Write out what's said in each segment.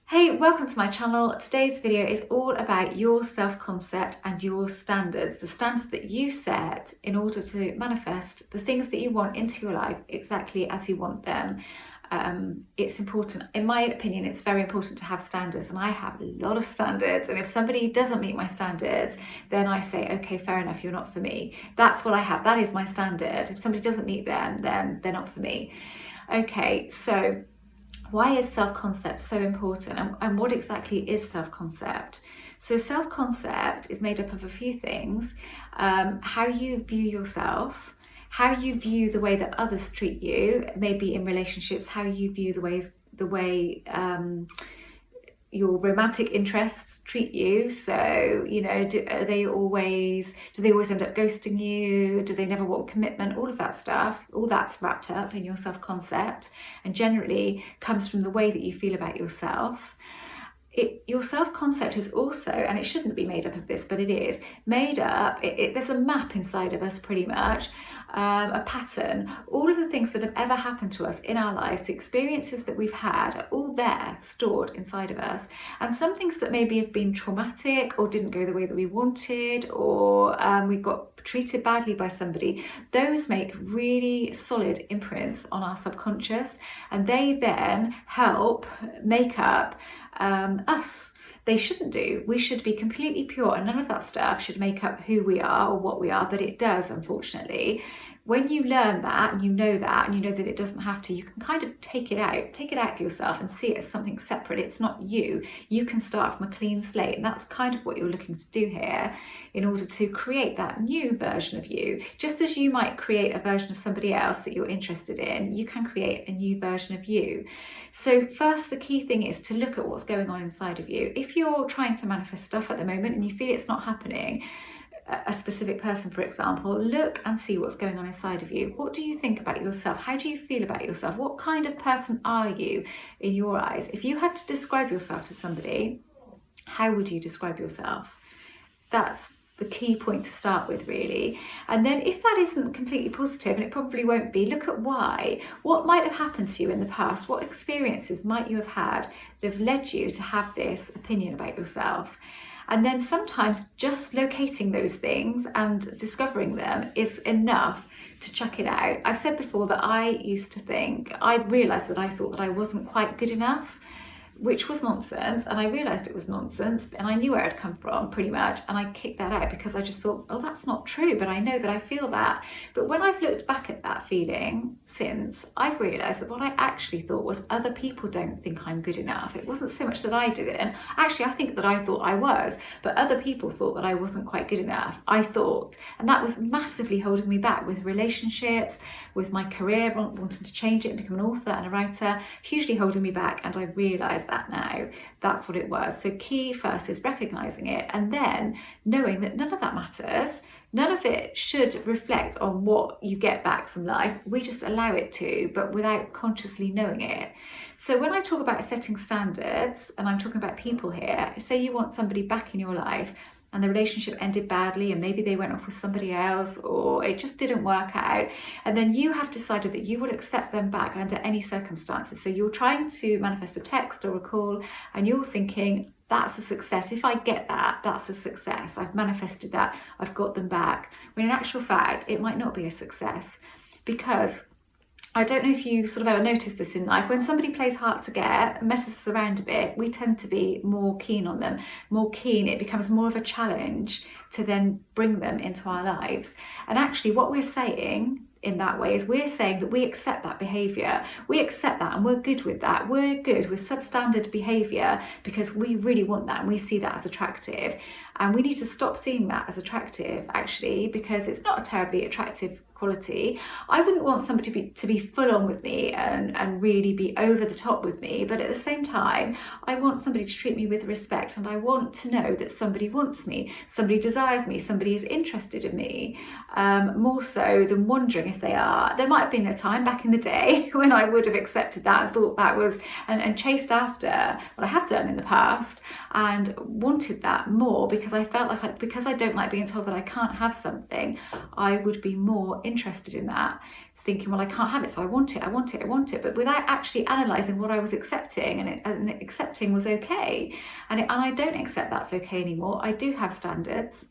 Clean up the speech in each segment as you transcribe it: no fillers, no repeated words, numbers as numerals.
Hey, welcome to my channel. Today's video is all about your self-concept and your standards, the standards that you set in order to manifest the things that you want into your life exactly as you want them. It's important, in my opinion, it's very important to have standards, and I have a lot of standards, and if somebody doesn't meet my standards, then I say, okay, fair enough, you're not for me. That's what I have, that is my standard. If somebody doesn't meet them, then they're not for me. Okay, so why is self-concept so important, and what exactly is self-concept? So self-concept is made up of a few things: how you view yourself, how you view the way that others treat you, maybe in relationships, how you view the way your romantic interests treat you. So, you know, do they always end up ghosting you? Do they never want commitment? All of that stuff, all that's wrapped up in your self-concept, and generally comes from the way that you feel about yourself. Your self-concept is also, and it shouldn't be made up of this, but it is made up, there's a map inside of us pretty much, a pattern. All of the things that have ever happened to us in our lives, the experiences that we've had, are all there, stored inside of us. And some things that maybe have been traumatic or didn't go the way that we wanted, or we got treated badly by somebody, those make really solid imprints on our subconscious, and they then help make up us. They shouldn't do. We should be completely pure, and none of that stuff should make up who we are or what we are, but it does, unfortunately. When you learn that, and you know that it doesn't have to, you can kind of take it out for yourself and see it as something separate. It's not you. You can start from a clean slate, and that's kind of what you're looking to do here in order to create that new version of you. Just as you might create a version of somebody else that you're interested in, you can create a new version of you. So first, the key thing is to look at what's going on inside of you. If you're trying to manifest stuff at the moment and you feel it's not happening, a specific person, for example, look and see what's going on inside of you. What do you think about yourself? How do you feel about yourself? What kind of person are you in your eyes? If you had to describe yourself to somebody, how would you describe yourself? That's the key point to start with, really. And then if that isn't completely positive, and it probably won't be, look at why. What might have happened to you in the past? What experiences might you have had that have led you to have this opinion about yourself? And then sometimes just locating those things and discovering them is enough to chuck it out. I've said before that I realised that I thought that I wasn't quite good enough, which was nonsense, and I realised it was nonsense, and I knew where I'd come from pretty much, and I kicked that out because I just thought, oh, that's not true, but I know that I feel that. But when I've looked back at that feeling since, I've realised that what I actually thought was other people don't think I'm good enough. It wasn't so much that I didn't. Actually, I think that I thought I was, but other people thought that I wasn't quite good enough, I thought. And that was massively holding me back with relationships, with my career, wanting to change it and become an author and a writer, hugely holding me back, and I realised that now. That's what it was. So key first is recognising it, and then knowing that none of that matters. None of it should reflect on what you get back from life. We just allow it to, but without consciously knowing it. So when I talk about setting standards, and I'm talking about people here, say you want somebody back in your life, and the relationship ended badly, and maybe they went off with somebody else, or it just didn't work out, and then you have decided that you will accept them back under any circumstances. So you're trying to manifest a text or a call, and you're thinking, that's a success. If I get that, that's a success. I've manifested that, I've got them back. When in actual fact, it might not be a success, because I don't know if you sort of ever noticed this in life. When somebody plays hard to get, messes us around a bit, we tend to be more keen on them. More keen, it becomes more of a challenge to then bring them into our lives. And actually what we're saying in that way is we're saying that we accept that behaviour. We accept that, and we're good with that. We're good with substandard behaviour because we really want that, and we see that as attractive. And we need to stop seeing that as attractive, actually, because it's not a terribly attractive quality. I wouldn't want somebody to be full on with me and really be over the top with me, but at the same time, I want somebody to treat me with respect, and I want to know that somebody wants me, somebody desires me, somebody is interested in me, more so than wondering if they are. There might have been a time back in the day when I would have accepted that and thought that was, and chased after what I have done in the past, and wanted that more because I felt like because I don't like being told that I can't have something, I would be more interested in that. thinking, well, I can't have it, so I want it, but without actually analysing what I was accepting, and accepting was okay. And I don't accept that's okay anymore. I do have standards.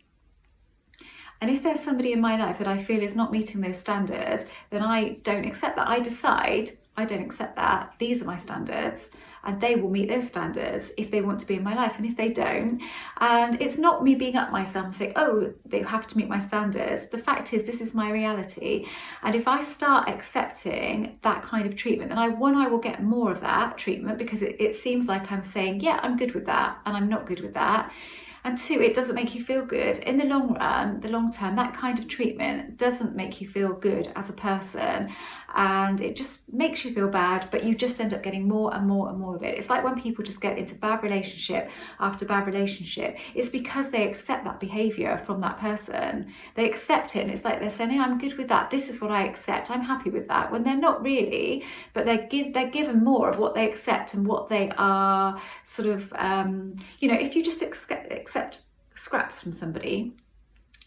And if there's somebody in my life that I feel is not meeting those standards, then I don't accept that. I decide, I don't accept that. These are my standards. And they will meet those standards if they want to be in my life, and if they don't. And it's not me being up myself and saying, oh, they have to meet my standards. The fact is, this is my reality. And if I start accepting that kind of treatment, then I will get more of that treatment, because it seems like I'm saying, yeah, I'm good with that, and I'm not good with that. And two, it doesn't make you feel good. In the long run, the long term, that kind of treatment doesn't make you feel good as a person, and it just makes you feel bad, but you just end up getting more and more and more of it. It's like when people just get into bad relationship after bad relationship. It's because they accept that behaviour from that person. They accept it, and it's like they're saying, hey, I'm good with that. This is what I accept. I'm happy with that. When they're not really, but they're given more of what they accept and what they are sort of, if you just accept scraps from somebody,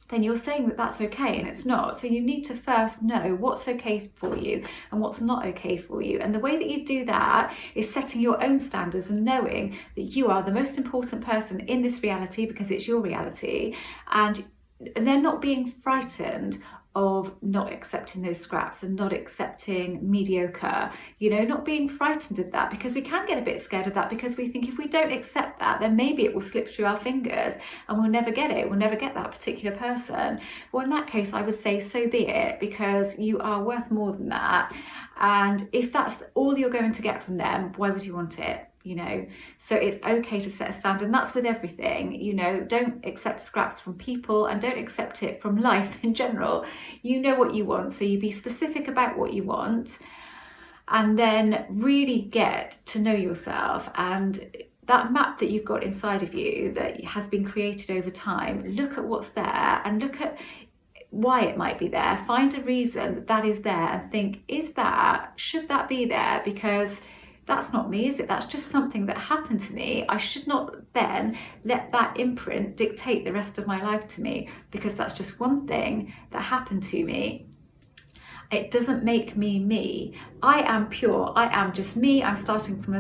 then you're saying that that's okay, and it's not. So you need to first know what's okay for you and what's not okay for you. And the way that you do that is setting your own standards and knowing that you are the most important person in this reality, because it's your reality, and then not being frightened of not accepting those scraps and not accepting mediocre, not being frightened of that, because we can get a bit scared of that, because we think if we don't accept that, then maybe it will slip through our fingers and we'll never get it. We'll never get that particular person. Well, in that case, I would say so be it, because you are worth more than that. And if that's all you're going to get from them, why would you want it? So it's okay to set a standard, and that's with everything. Don't accept scraps from people, and don't accept it from life in general. You know what you want, so you be specific about what you want, and then really get to know yourself. And that map that you've got inside of you that has been created over time, look at what's there and look at why it might be there. Find a reason that is there and think, should that be there? Because that's not me, is it? That's just something that happened to me. I should not then let that imprint dictate the rest of my life to me, because that's just one thing that happened to me. It doesn't make me me. I am pure. I am just me. I'm starting from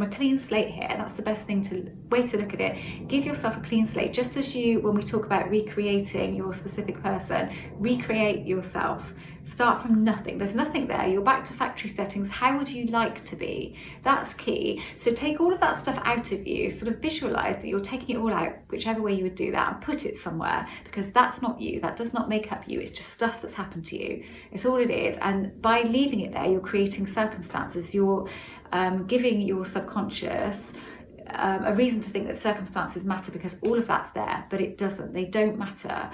a clean slate here. That's the best way to look at it. Give yourself a clean slate, just as when we talk about recreating your specific person, recreate yourself. Start from nothing. There's nothing there. You're back to factory settings. How would you like to be? That's key. So take all of that stuff out of you, sort of visualize that you're taking it all out, whichever way you would do that, and put it somewhere, because that's not you. That does not make up you. It's just stuff that's happened to you. It's all it is. And by leaving it there, you're creating circumstances. You're giving your subconscious a reason to think that circumstances matter, because all of that's there, but it doesn't. They don't matter.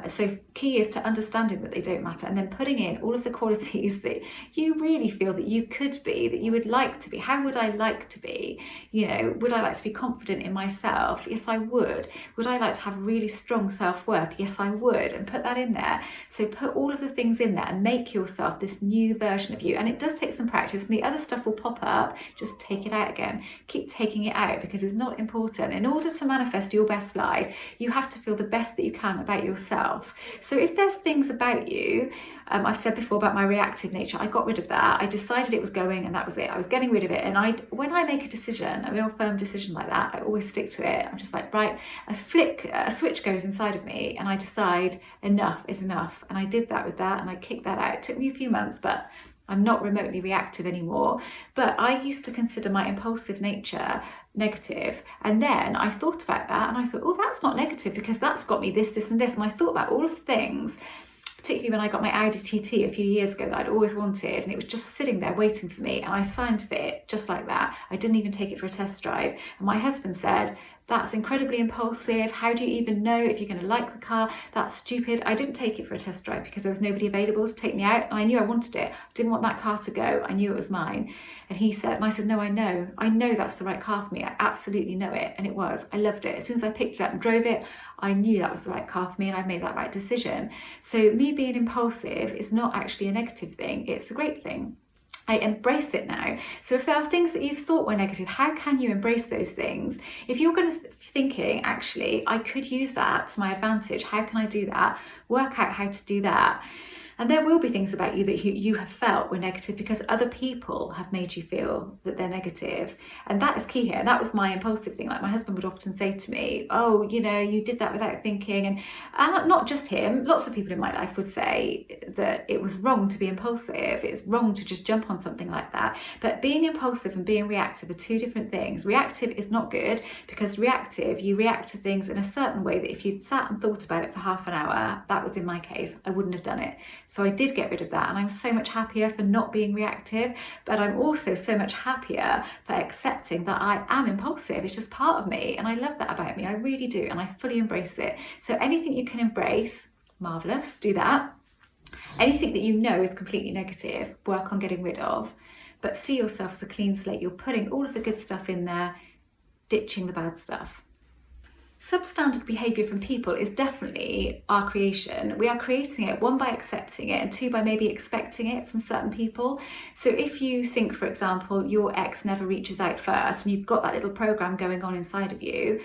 So key is to understanding that they don't matter, and then putting in all of the qualities that you really feel that you could be, that you would like to be. How would I like to be? Would I like to be confident in myself? Yes, I would. Would I like to have really strong self-worth? Yes, I would. And put that in there. So put all of the things in there and make yourself this new version of you. And it does take some practice, and the other stuff will pop up. Just take it out again. Keep taking it out, because it's not important. In order to manifest your best life, you have to feel the best that you can about yourself. So if there's things about you, I've said before about my reactive nature, I got rid of that. I decided it was going, and that was it. I was getting rid of it. And when I make a decision, a real firm decision like that, I always stick to it. I'm just like, right, a switch goes inside of me, and I decide enough is enough. And I did that with that, and I kicked that out. It took me a few months, but I'm not remotely reactive anymore. But I used to consider my impulsive nature negative, and then I thought about that, and I thought, oh, that's not negative, because that's got me this, this and this. And I thought about all of the things, particularly when I got my Audi TT a few years ago, that I'd always wanted, and it was just sitting there waiting for me, and I signed for it just like that. I didn't even take it for a test drive. And my husband said, that's incredibly impulsive. How do you even know if you're going to like the car? That's stupid. I didn't take it for a test drive because there was nobody available to take me out, and I knew I wanted it. I didn't want that car to go. I knew it was mine. And he said, and I said, no, I know that's the right car for me. I absolutely know it. And it was. I loved it. As soon as I picked it up and drove it, I knew that was the right car for me, and I made that right decision. So me being impulsive is not actually a negative thing. It's a great thing. I embrace it now. So if there are things that you've thought were negative, how can you embrace those things? If you're going to thinking, actually, I could use that to my advantage, how can I do that? Work out how to do that. And there will be things about you that you have felt were negative because other people have made you feel that they're negative. And that is key here. And that was my impulsive thing. Like my husband would often say to me, oh, you know, you did that without thinking. And not just him, lots of people in my life would say that it was wrong to be impulsive. It's wrong to just jump on something like that. But being impulsive and being reactive are two different things. Reactive is not good because reactive, you react to things in a certain way that if you'd sat and thought about it for half an hour, that was in my case, I wouldn't have done it. So I did get rid of that, and I'm so much happier for not being reactive, but I'm also so much happier for accepting that I am impulsive. It's just part of me, and I love that about me. I really do, and I fully embrace it. So anything you can embrace, marvellous, do that. Anything that you know is completely negative, work on getting rid of, but see yourself as a clean slate. You're putting all of the good stuff in there, ditching the bad stuff. Substandard behaviour from people is definitely our creation. We are creating it, one, by accepting it, and two, by maybe expecting it from certain people. So if you think, for example, your ex never reaches out first and you've got that little program going on inside of you,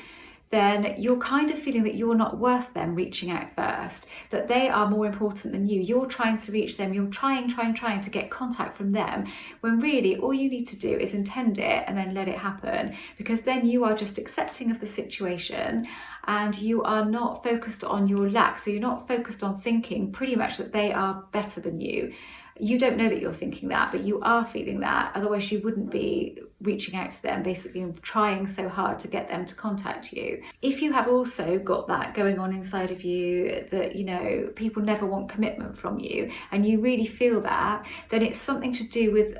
then you're kind of feeling that you're not worth them reaching out first, that they are more important than you. You're trying to reach them, you're trying to get contact from them, when really all you need to do is intend it and then let it happen, because then you are just accepting of the situation and you are not focused on your lack. So you're not focused on thinking pretty much that they are better than you. You don't know that you're thinking that, but you are feeling that. Otherwise you wouldn't be reaching out to them basically and trying so hard to get them to contact you. If you have also got that going on inside of you, that, you know, people never want commitment from you, and you really feel that, then it's something to do with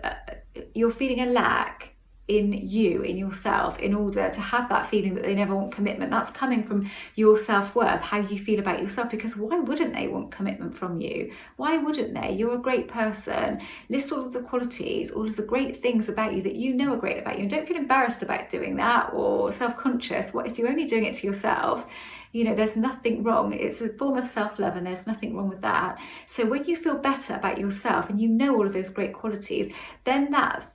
you're feeling a lack in you, in yourself, in order to have that feeling that they never want commitment. That's coming from your self-worth, how you feel about yourself, because why wouldn't they want commitment from you? Why wouldn't they? You're a great person. List all of the qualities, all of the great things about you that you know are great about you, and don't feel embarrassed about doing that or self-conscious. What if you're only doing it to yourself? You know, there's nothing wrong. It's a form of self-love and there's nothing wrong with that. So when you feel better about yourself and you know all of those great qualities, then that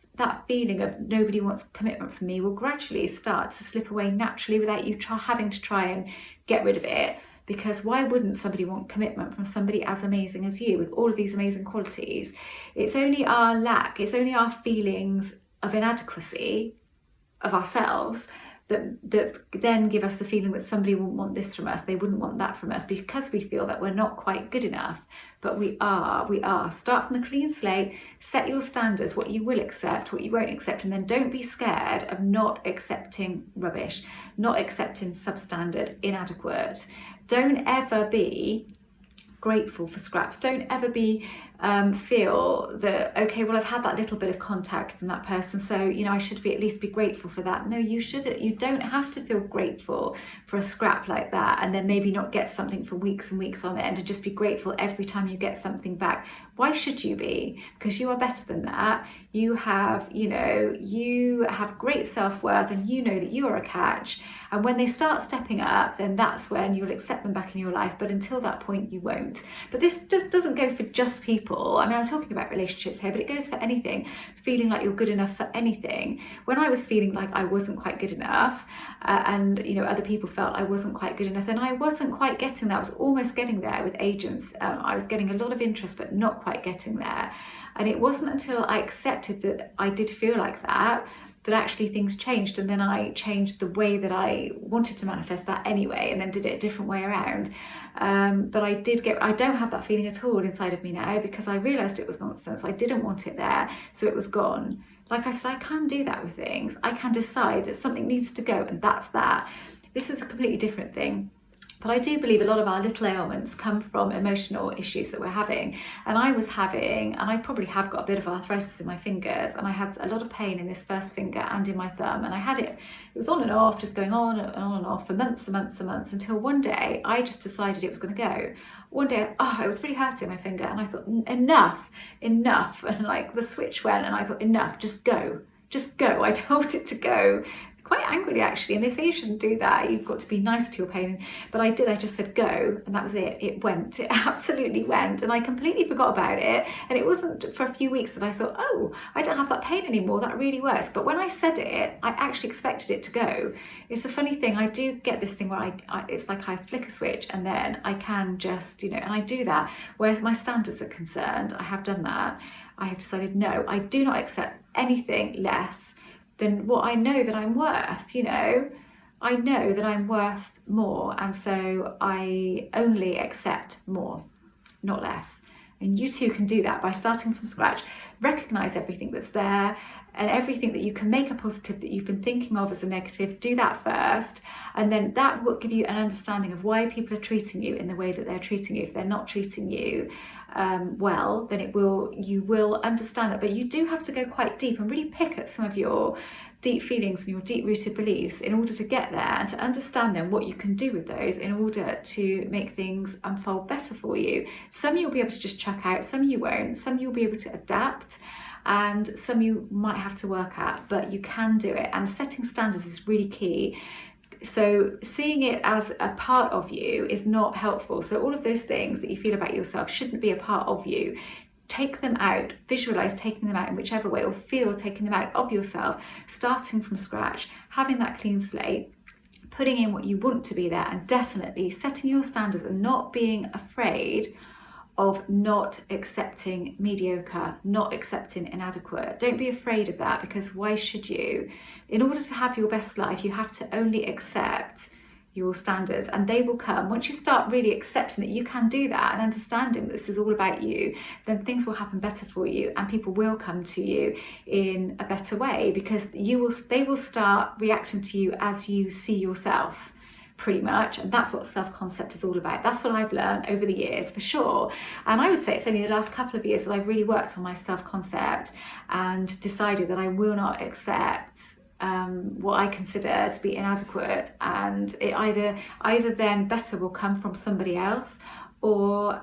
feeling of nobody wants commitment from me will gradually start to slip away naturally without you having to try and get rid of it. Because why wouldn't somebody want commitment from somebody as amazing as you with all of these amazing qualities? It's only our lack, it's only our feelings of inadequacy of ourselves that then give us the feeling that somebody wouldn't want this from us, they wouldn't want that from us, because we feel that we're not quite good enough. But we are. Start from the clean slate, set your standards, what you will accept, what you won't accept, and then don't be scared of not accepting rubbish, not accepting substandard, inadequate. Don't ever be grateful for scraps. Don't ever be feel that, okay, well, I've had that little bit of contact from that person, so, you know, I should at least be grateful for that. No, you shouldn't. You don't have to feel grateful for a scrap like that and then maybe not get something for weeks and weeks on end, and just be grateful every time you get something back. Why should you be? Because you are better than that. You have, you know, you have great self-worth, and you know that you are a catch. And when they start stepping up, then that's when you'll accept them back in your life. But until that point, you won't. But this just doesn't go for just people. I mean, I'm talking about relationships here, but it goes for anything. Feeling like you're good enough for anything. When I was feeling like I wasn't quite good enough, and, you know, other people felt I wasn't quite good enough, then I wasn't quite getting that. I was almost getting there with agents. I was getting a lot of interest, but not quite getting there. And it wasn't until I accepted that I did feel like that actually things changed, and then I changed the way that I wanted to manifest that anyway, and then did it a different way around. But I don't have that feeling at all inside of me now, because I realised it was nonsense. I didn't want it there, so it was gone. Like I said, I can do that with things. I can decide that something needs to go, and that's that. This is a completely different thing. But I do believe a lot of our little ailments come from emotional issues that we're having. And I was having, and I probably have got a bit of arthritis in my fingers, and I had a lot of pain in this first finger and in my thumb. And I had it was on and off, just going on and off for months and months and months, until one day I just decided it was going to go. One day, it was really hurting my finger, and I thought, enough. And like the switch went, and I thought, enough, just go. I told it to go quite angrily actually, and they say you shouldn't do that, you've got to be nice to your pain, but I did. I just said go, and that was it. It went, it absolutely went, and I completely forgot about it. And it wasn't for a few weeks that I thought, oh, I don't have that pain anymore, that really works. But when I said it, I actually expected it to go. It's a funny thing, I do get this thing where it's like I flick a switch and then I can just, and I do that. Where my standards are concerned, I have done that. I have decided, no, I do not accept anything less than what I know that I'm worth. I know that I'm worth more, and so I only accept more, not less. And you too can do that by starting from scratch. Recognize everything that's there and everything that you can make a positive that you've been thinking of as a negative. Do that first, and then that will give you an understanding of why people are treating you in the way that they're treating you. If they're not treating you well, then you will understand that. But you do have to go quite deep and really pick at some of your deep feelings and your deep-rooted beliefs in order to get there and to understand then what you can do with those in order to make things unfold better for you. Some you'll be able to just chuck out, some you won't, some you'll be able to adapt, and some you might have to work at, but you can do it. And setting standards is really key. So seeing it as a part of you is not helpful. So all of those things that you feel about yourself shouldn't be a part of you. Take them out, visualize taking them out in whichever way, or feel taking them out of yourself, starting from scratch, having that clean slate, putting in what you want to be there, and definitely setting your standards and not being afraid of not accepting mediocre, not accepting inadequate. Don't be afraid of that, because why should you? In order to have your best life, you have to only accept your standards, and they will come. Once you start really accepting that you can do that and understanding that this is all about you, then things will happen better for you, and people will come to you in a better way, because they will start reacting to you as you see yourself, pretty much. And that's what self-concept is all about. That's what I've learned over the years, for sure. And I would say it's only the last couple of years that I've really worked on my self-concept and decided that I will not accept what I consider to be inadequate, and it either then better will come from somebody else, or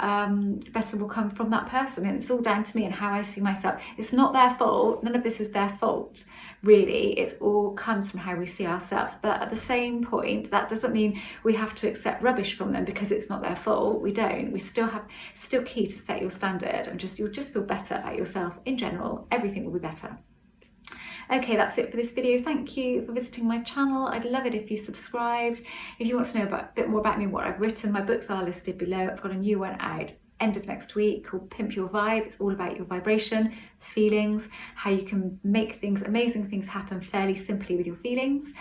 better will come from that person. And it's all down to me and how I see myself. It's not their fault. None of this is their fault, really. It all comes from how we see ourselves. But at the same point, that doesn't mean we have to accept rubbish from them because it's not their fault. We don't. We still key to set your standard, and you'll just feel better about yourself in general. Everything will be better. Okay, that's it for this video. Thank you for visiting my channel. I'd love it if you subscribed. If you want to know a bit more about me and what I've written, my books are listed below. I've got a new one out end of next week called Pimp Your Vibe. It's all about your vibration, feelings, how you can make amazing things happen fairly simply with your feelings.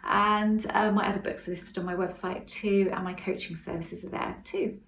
And my other books are listed on my website too, and my coaching services are there too.